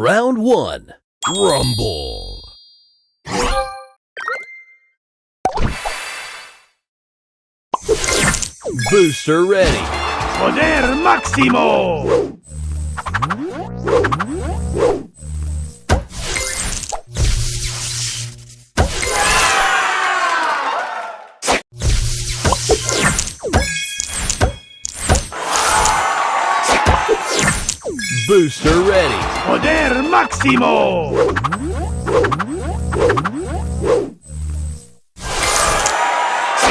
Round 1. Rumble. Booster ready. Poder máximo. Booster ready. Poder máximo.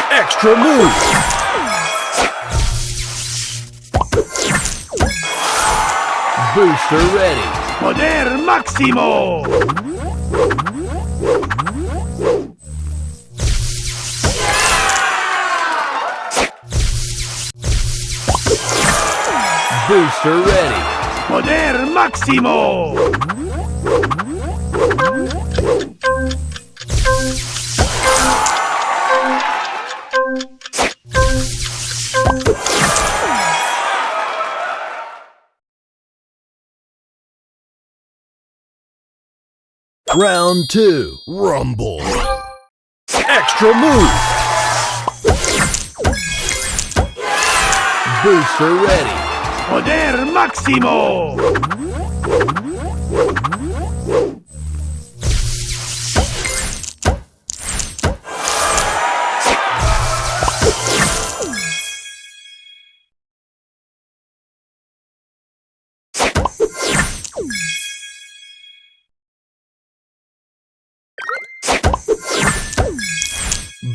Extra move. Booster ready. Poder máximo. Booster ready. Poder máximo. Round 2. Rumble. Extra move. Booster ready. Poder máximo.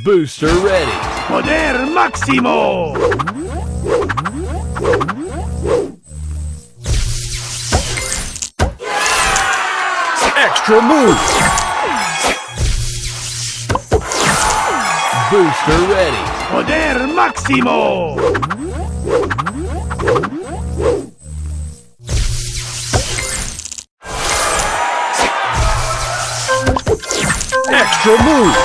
Booster ready. Poder máximo. Extra move. Booster ready. Poder máximo. Extra move.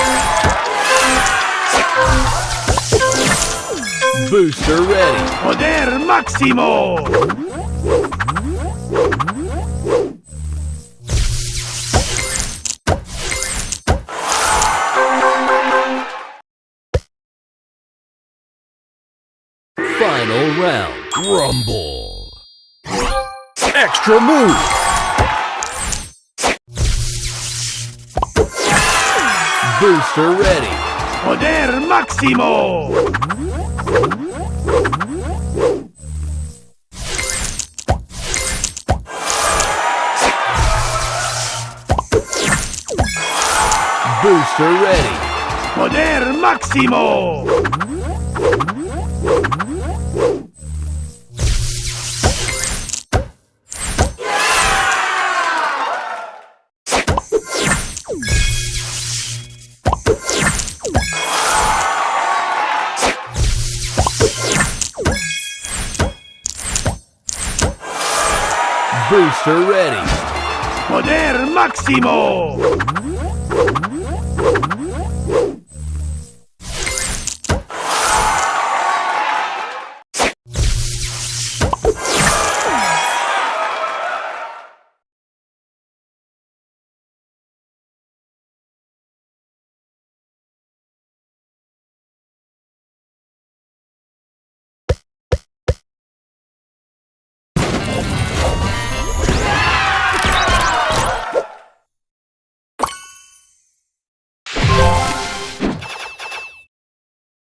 Booster ready. Poder máximo. Final round. Rumble. Extra move. Booster ready. Poder máximo. Booster ready. Poder máximo. Booster ready. Poder máximo.